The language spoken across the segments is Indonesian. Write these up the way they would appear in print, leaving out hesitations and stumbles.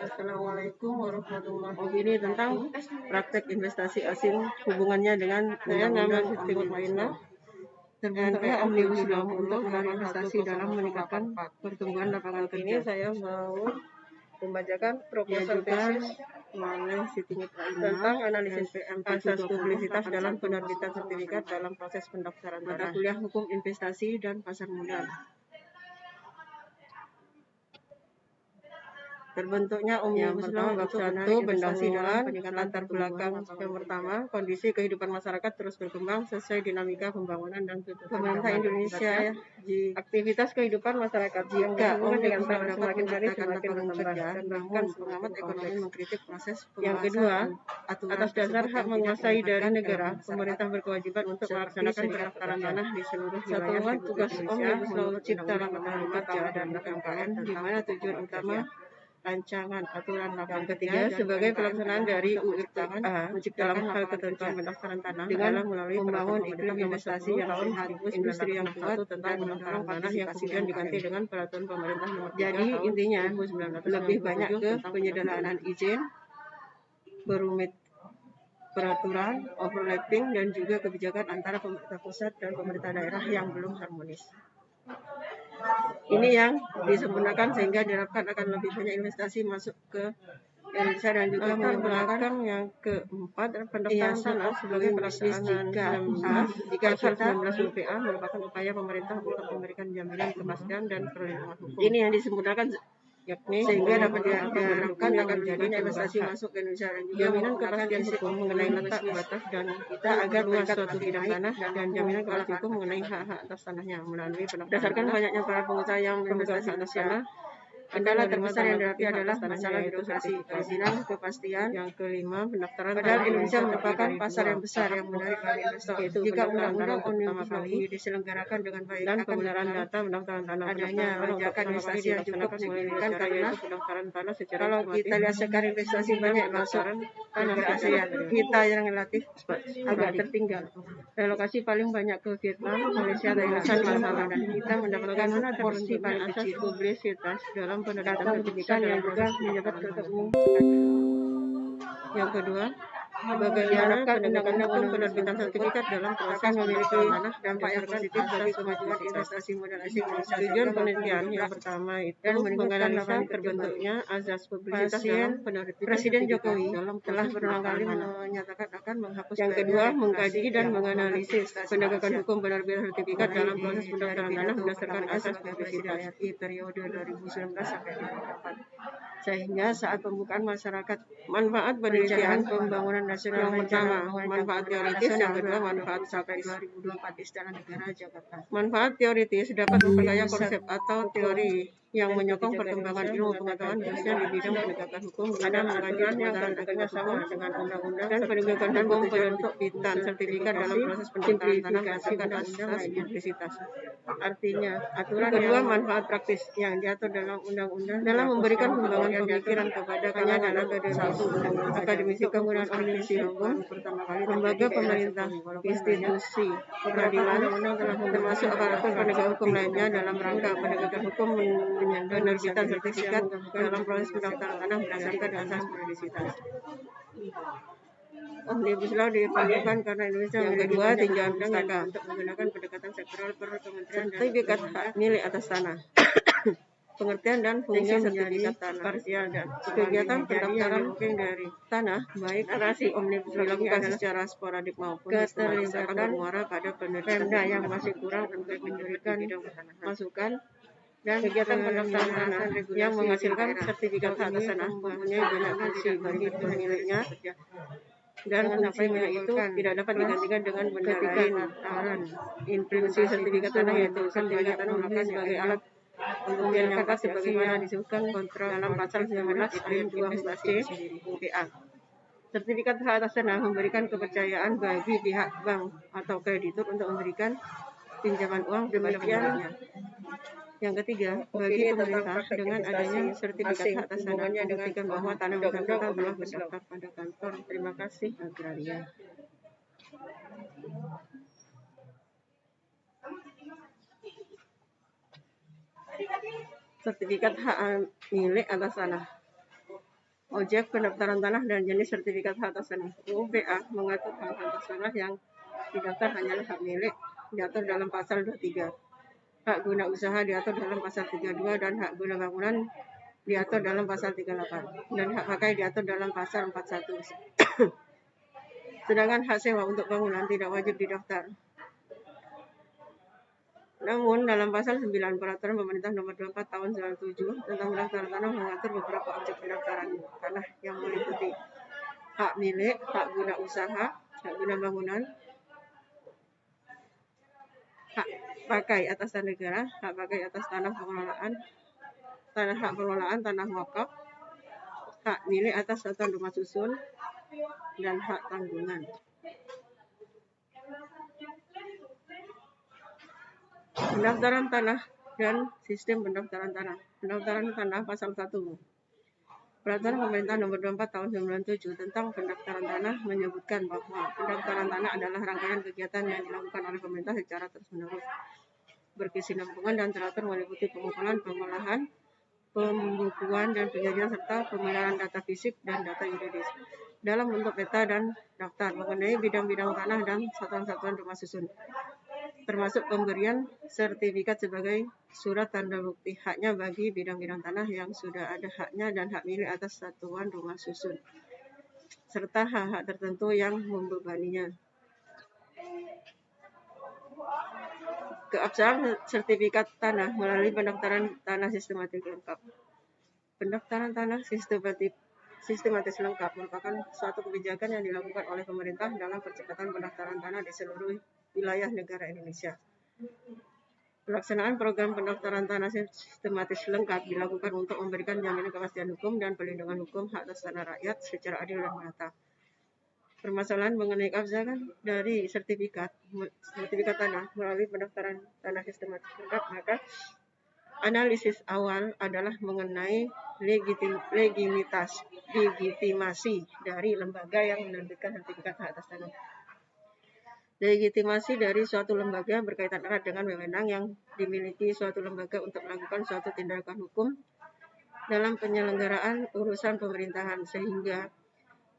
Assalamualaikum warahmatullahi wabarakatuh. Ini tentang praktek investasi asing, hubungannya dengan undang-undang Timur Mainlah. Terbentuknya Omnibus Law untuk melarang investasi dalam meningkatkan pertumbuhan lapangan kerja. Ini saya mau membacakan proposal tesis tentang analisis asas publisitas dalam penerbitan sertifikat dalam proses pendaftaran mata kuliah hukum investasi dan pasar modal. Terbentuknya Omnibus Law bab 1 pendahuluan latar belakang. Yang pertama, kondisi kehidupan masyarakat terus berkembang sesuai dinamika pembangunan dan pemerintah Indonesia. Aktivitas kehidupan masyarakat jika dengan dapat semakin hari semakin bertambah dan bahkan pengamat ekonomi mengkritik proses pembahasan. Yang kedua, atas dasar hak menguasai dari negara, pemerintah berkewajiban untuk melaksanakan pendaftaran tanah di seluruh wilayah tugas Omnibus Law Cipta Lapangan Kerja dan UMKM, di mana tujuan utama rancangan aturan lapangan ketiga sebagai pelaksanaan dari UITA dalam hal ketentuan pendaftaran tanah dengan melalui membangun iklim investasi yang sehat, industri yang kuat tentang pendaftaran tanah yang kemudian diganti dengan peraturan pemerintah nomor 3 jadi intinya lebih banyak ke penyederhanaan izin, berumit peraturan, overlapping, dan juga kebijakan antara pemerintah pusat dan pemerintah daerah yang belum harmonis. Ini yang disempurnakan sehingga diharapkan akan lebih banyak investasi masuk ke Indonesia dan juga menyempurnakan yang keempat pendaftaran tanah sebagai pelaksanaan jika pasal 19 UPA merupakan upaya pemerintah untuk memberikan jaminan kepastian dan perlindungan hukum. Ini yang disempurnakan yakni sehingga dapat diharapkan akan terjadinya investasi masuk ke Indonesia dan juga jaminan kepastian hukum mengenai letak batas dan kita agar luas suatu bidang tanah dan jaminan kepastian hukum mengenai hak-hak atas tanahnya melalui berdasarkan banyaknya para pengusaha yang berinvestasi atas tanah. Kendala terbesar yang dihadapi adalah masalah birokrasi, perizinan, kepastian. Yang kelima, pendaftaran. Padahal Indonesia merupakan pasar yang besar yang menarik bagi investor. Jika undang-undang Omnibus Law diselenggarakan dengan baik dan kebenaran data pendaftaran tanah adanya lonjakan investasi yang cukup signifikan karena pendaftaran tanah secara kalau kita lihat sekarang investasi banyak masuk tanah ASEAN, kita yang relatif agak tertinggal. Relokasi paling banyak ke Vietnam, Malaysia, Thailand, Malaysia, dan kita mendapatkan porsi paling kecil publisitas dalam penerbitan sertifikat yang juga menjabat ketemu. Yang kedua, bagaimana penegakan hukum penerbitan sertifikat dalam proses memiliki dampak yang positif bagi kemajuan investasi modal asing Indonesia. Tujuan penelitian yang pertama itu menganalisa terbentuknya azas publisitas dalam penerbitan. Presiden Jokowi telah berulang kali menyatakan akan menghapus. Yang kedua, mengkaji dan menganalisis penegakan hukum penerbitan sertifikat dalam proses pendaftaran tanah berdasarkan asas publisitas di periode 2019 sampai 2024. Sehingga saat pembukaan masyarakat manfaat penelitian pembangunan nasional yang pertama manfaat teoritis, yang kedua manfaat sampai 2024 Istana Negara Jakarta. Manfaat teoritis dapat memperkaya konsep atau teori yang menyokong perkembangan ilmu pengetahuan khususnya di bidang penegakan hukum guna mengkaji yang akan sama dengan undang-undang dan penegakan hukum penerbitan sertifikat dalam proses pendaftaran tanah berdasarkan asas publisitas. Artinya aturan kedua manfaat praktis yang diatur dalam undang-undang dalam memberikan pengembangan pemikiran kepada kalangan akademisi penggunaan organisasi hukum, lembaga pemerintah, institusi peradilan, termasuk aparatur penegak hukum lainnya dalam rangka penegakan hukum penerbitan sertifikat dalam proses pendaftaran tanah berdasarkan asas publisitas. Omnibus Law diperlukan karena Indonesia yang kedua tinjauan pustaka untuk menggunakan pendekatan sektoral per kementerian dan sertifikat hak milik atas tanah. Pengertian dan fungsi sertifikat tanah parsial dan kegiatan pendaftaran dari tanah baik narasi Omnibus Law dilakukan secara sporadik maupun keterlibatan bermuara pada penerima yang masih kurang untuk memberikan masukan dan kegiatan pendaftaran tanah yang menghasilkan sertifikat hak atas tanah mempunyai banyak fungsi bagi pemiliknya dan fungsinya itu tidak dapat digantikan dengan benda lain. Fungsi sertifikat tanah yaitu sertifikat tanah melakukan sebagai alat pembuktian yang dapat sebagaimana disebutkan kontrak dalam pasal 19 ayat 2 C UPA. Sertifikat hak atas tanah memberikan kepercayaan bagi pihak bank atau kreditur untuk memberikan pinjaman uang kepada pemiliknya. Yang ketiga, bagi pemerintah dengan adanya sertifikat hak atas tanah membuktikan bahwa tanah bersangkutan telah terdaftar pada kantor. Terima kasih Agraria. sertifikat hak milik atas tanah. Objek pendaftaran tanah dan jenis sertifikat hak atas tanah. UPA mengatur hak atas tanah yang didaftar hanyalah hak milik, diatur dalam pasal 23. Hak guna usaha diatur dalam pasal 32 dan hak guna bangunan diatur dalam pasal 38 dan hak pakai diatur dalam pasal 41. Sedangkan hak sewa untuk bangunan tidak wajib didaftar. Namun dalam pasal 9 Peraturan Pemerintah Nomor 24 Tahun 97 tentang pendaftaran tanah mengatur beberapa objek pendaftaran tanah yang meliputi hak milik, hak guna usaha, hak guna bangunan, hak pakai atas tanah negara, hak pakai atas tanah pengelolaan, hak pengelolaan tanah wakaf, hak milik atas satuan rumah susun, dan hak tanggungan. Pendaftaran tanah dan sistem pendaftaran tanah. Pendaftaran tanah pasal 1. Peraturan Pemerintah Nomor 24 Tahun 97 tentang pendaftaran tanah menyebutkan bahwa pendaftaran tanah adalah rangkaian kegiatan yang dilakukan oleh pemerintah secara terus-menerus, berkesinambungan dan teratur meliputi pengumpulan, pengolahan, pembukuan dan penyajian serta pemeliharaan data fisik dan data yuridis dalam bentuk peta dan daftar mengenai bidang-bidang tanah dan satuan-satuan rumah susun, termasuk pemberian sertifikat sebagai surat tanda bukti haknya bagi bidang-bidang tanah yang sudah ada haknya dan hak milik atas satuan rumah susun, serta hak-hak tertentu yang membebaninya. Keabsahan sertifikat tanah melalui pendaftaran tanah sistematis lengkap. Pendaftaran tanah sistematis lengkap merupakan suatu kebijakan yang dilakukan oleh pemerintah dalam percepatan pendaftaran tanah di seluruh wilayah negara Indonesia. Pelaksanaan program pendaftaran tanah sistematis lengkap dilakukan untuk memberikan jaminan kepastian hukum dan perlindungan hukum hak atas tanah rakyat secara adil dan merata. Permasalahan mengenai keabsahan dari sertifikat tanah melalui pendaftaran tanah sistematis lengkap, maka analisis awal adalah mengenai legitimasi dari lembaga yang menerbitkan sertifikat hak atas tanah. Legitimasi dari suatu lembaga berkaitan erat dengan wewenang yang dimiliki suatu lembaga untuk melakukan suatu tindakan hukum dalam penyelenggaraan urusan pemerintahan, sehingga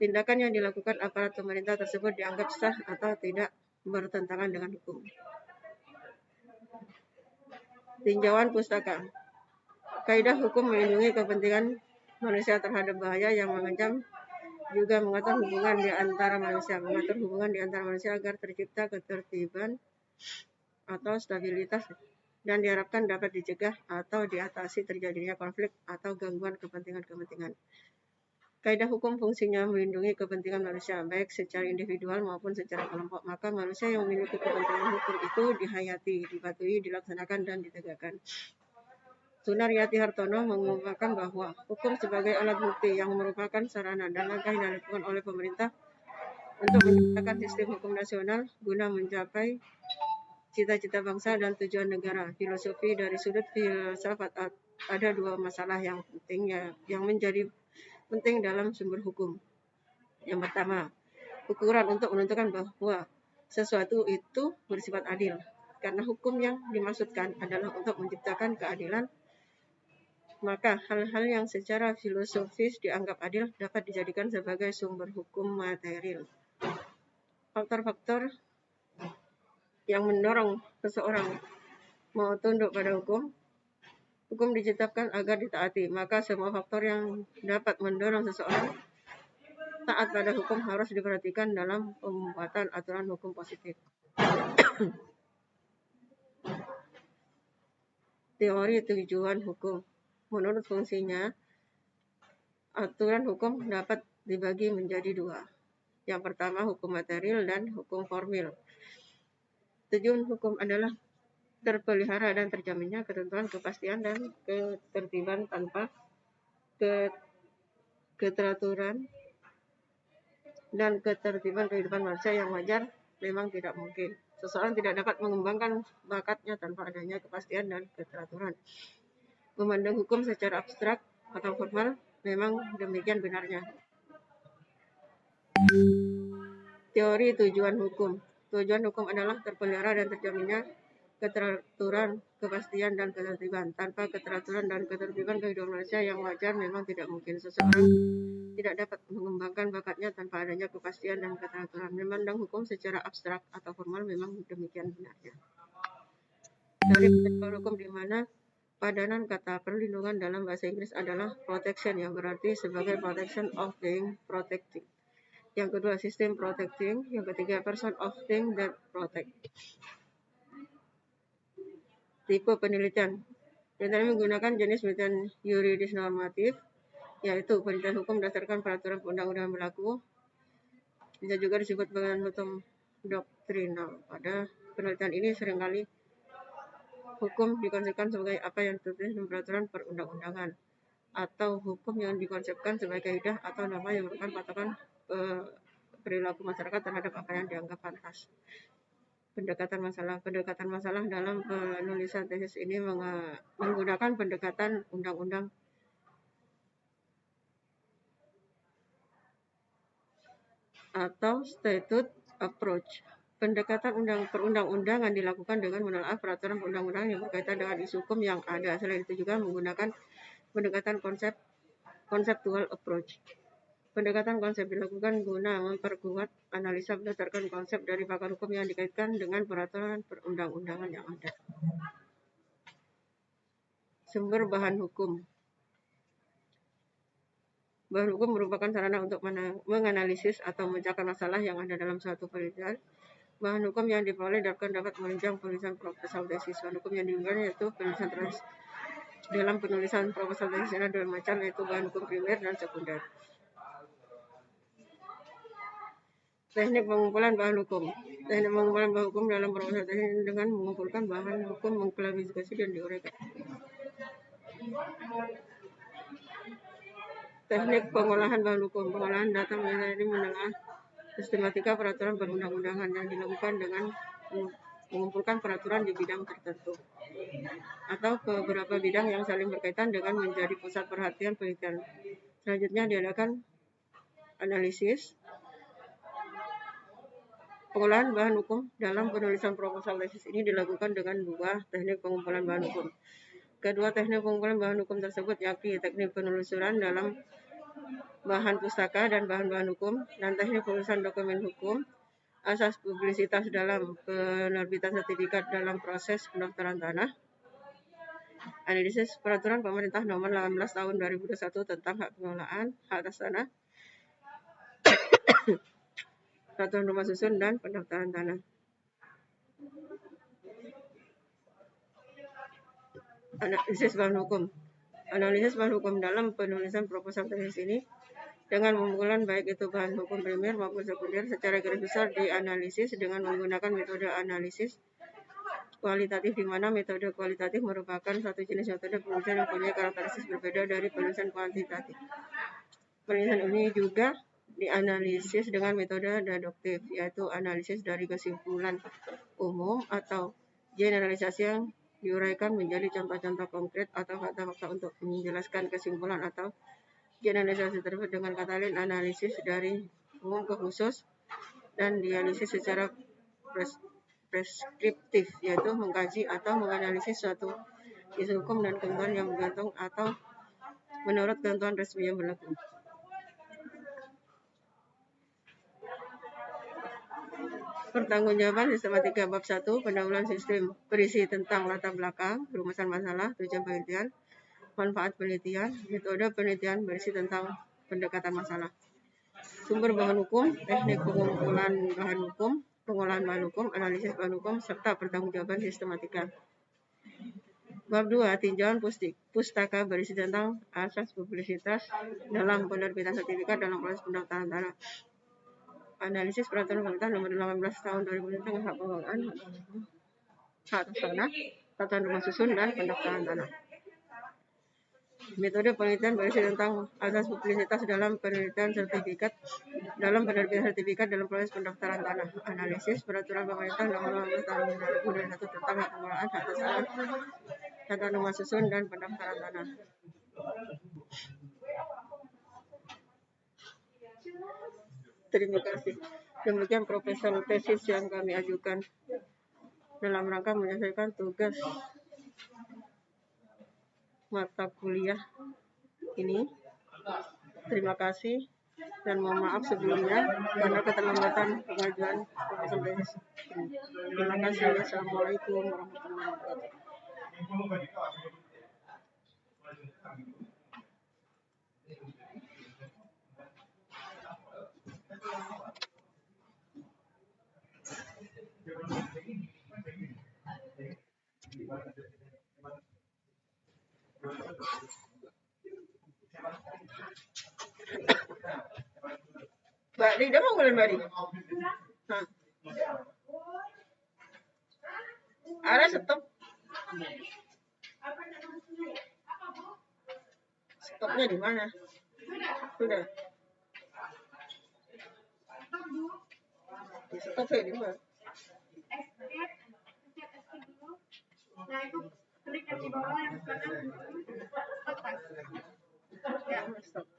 tindakan yang dilakukan aparat pemerintah tersebut dianggap sah atau tidak bertentangan dengan hukum. Tinjauan pustaka. Kaidah hukum melindungi kepentingan manusia terhadap bahaya yang mengancam, juga mengatur hubungan di antara manusia agar tercipta ketertiban atau stabilitas dan diharapkan dapat dicegah atau diatasi terjadinya konflik atau gangguan kepentingan. Kaidah hukum fungsinya melindungi kepentingan manusia, baik secara individual maupun secara kelompok. Maka manusia yang memiliki kepentingan hukum itu dihayati, dipatuhi, dilaksanakan, dan ditegakkan. Sunariyati Hartono mengungkapkan bahwa hukum sebagai alat bukti yang merupakan sarana dan langkah yang dilakukan oleh pemerintah untuk menciptakan sistem hukum nasional guna mencapai cita-cita bangsa dan tujuan negara. Filosofi dari sudut filsafat ada dua masalah yang menjadi penting dalam sumber hukum. Yang pertama, ukuran untuk menentukan bahwa sesuatu itu bersifat adil. Karena hukum yang dimaksudkan adalah untuk menciptakan keadilan, maka hal-hal yang secara filosofis dianggap adil dapat dijadikan sebagai sumber hukum material. Faktor-faktor yang mendorong seseorang mau tunduk pada hukum diciptakan agar ditaati, maka semua faktor yang dapat mendorong seseorang taat pada hukum harus diperhatikan dalam pembuatan aturan hukum positif. Teori tujuan hukum. Menurut fungsinya, aturan hukum dapat dibagi menjadi dua. Yang pertama, hukum material dan hukum formil. Tujuan hukum adalah terpelihara dan terjaminnya ketentuan, kepastian, dan ketertiban tanpa keteraturan dan ketertiban kehidupan manusia yang wajar memang tidak mungkin. Seseorang tidak dapat mengembangkan bakatnya tanpa adanya kepastian dan keteraturan. Memandang hukum secara abstrak atau formal memang demikian benarnya. Teori tujuan hukum. Tujuan hukum adalah terpelihara dan terjaminnya keteraturan, kepastian, dan ketertiban. Tanpa keteraturan dan ketertiban kehidupan manusia yang wajar memang tidak mungkin. Seseorang tidak dapat mengembangkan bakatnya tanpa adanya kepastian dan keteraturan. Memandang hukum secara abstrak atau formal memang demikian benarnya. Dari hukum di mana padanan kata perlindungan dalam bahasa Inggris adalah protection, yang berarti sebagai protection of being protecting. Yang kedua, sistem protecting. Yang ketiga, person of thing that protect. Tipe penelitian. Penelitian menggunakan jenis penelitian yuridis normatif, yaitu penelitian hukum berdasarkan peraturan undang-undang berlaku. Bisa juga disebut dengan hukum doktrinal. Pada penelitian ini seringkali hukum dikonsepkan sebagai apa yang tertulis dalam peraturan perundang-undangan, atau hukum yang dikonsepkan sebagai kaidah atau norma yang merupakan patokan perilaku masyarakat terhadap apa yang dianggap pantas. Pendekatan masalah dalam penulisan tesis ini menggunakan pendekatan undang-undang atau statute approach. Pendekatan perundang-undangan dilakukan dengan menelaah peraturan perundang-undangan yang berkaitan dengan isu hukum yang ada. Selain itu juga menggunakan pendekatan conceptual approach. Pendekatan konsep dilakukan guna memperkuat analisa berdasarkan konsep dari pakar hukum yang dikaitkan dengan peraturan perundang-undangan yang ada. Sumber bahan hukum. Bahan hukum merupakan sarana untuk menganalisis atau memecahkan masalah yang ada dalam suatu penelitian. Bahan hukum yang diperoleh dapat menunjang penulisan proposal tesis. Bahan hukum yang digunakan yaitu dalam penulisan proposal tesis ada dua macam, yaitu bahan hukum primer dan sekunder. Teknik pengumpulan bahan hukum. Teknik pengumpulan bahan hukum dalam proposal tesis dengan mengumpulkan bahan hukum, mengklasifikasi dan diuraikan. Teknik pengolahan bahan hukum. Pengolahan data ini menelaah sistematika peraturan perundang-undangan yang dilakukan dengan mengumpulkan peraturan di bidang tertentu atau beberapa bidang yang saling berkaitan dengan menjadi pusat perhatian penelitian. Selanjutnya diadakan analisis. Pengolahan bahan hukum dalam penulisan proposal tesis ini dilakukan dengan dua teknik pengumpulan bahan hukum. Kedua teknik pengumpulan bahan hukum tersebut yakni teknik penelusuran dalam bahan pustaka dan bahan-bahan hukum, dan teknik penulisan dokumen hukum, asas publisitas dalam penerbitan sertifikat dalam proses pendaftaran tanah, analisis peraturan pemerintah nomor 18 tahun 2021 tentang hak pengelolaan hak atas tanah, peraturan rumah susun dan pendaftaran tanah. Analisis bahan hukum. Analisis bahan hukum dalam penulisan proposal tesis ini dengan mengumpulkan baik itu bahan hukum primer maupun sekunder secara garis besar dianalisis dengan menggunakan metode analisis kualitatif, di mana metode kualitatif merupakan satu jenis metode penulisan yang punya karakteristik berbeda dari penulisan kuantitatif. Penulisan ini juga dianalisis dengan metode deduktif, yaitu analisis dari kesimpulan umum atau generalisasi yang diuraikan menjadi contoh-contoh konkret atau fakta-fakta untuk menjelaskan kesimpulan atau generalisasi tersebut. Dengan kata lain, analisis dari umum ke khusus dan dianalisis secara preskriptif, yaitu mengkaji atau menganalisis suatu isu hukum dan ketentuan yang bergantung atau menurut ketentuan resmi yang berlaku. Pertanggungjawaban sistematika bab 1, pendahuluan sistem, berisi tentang latar belakang, rumusan masalah, tujuan penelitian, manfaat penelitian, metode penelitian, berisi tentang pendekatan masalah. Sumber bahan hukum, teknik pengumpulan bahan hukum, pengolahan bahan hukum, analisis bahan hukum, serta pertanggungjawaban sistematika. Bab 2, tinjauan pustaka, berisi tentang asas publisitas dalam penerbitan sertifikat dalam proses pendaftaran tanah. Analisis peraturan pemerintah nomor 18 tahun 2000 tentang hak pengelolaan hak atas tanah, peraturan rumah susun, dan pendaftaran tanah. Metode penelitian berisi tentang asas publisitas dalam penerbitan sertifikat dalam proses pendaftaran tanah. Analisis peraturan pemerintah nomor 18 tahun 2021 tentang hak pengelolaan hak atas tanah, peraturan rumah susun, dan pendaftaran tanah. Terima kasih. Demikian proposal tesis yang kami ajukan. dalam rangka menyelesaikan tugas mata kuliah ini. Terima kasih dan mohon maaf sebelumnya karena keterlambatan pengajuan proposal tesis. Terima kasih. Assalamualaikum warahmatullahi wabarakatuh. Mbak Rida mau bulan Mbak Rida? Ada stop. Stopnya di mana? Sudah. Di stop ya di mana? Nah itu klik di bawah yang kanan. Ya, stop.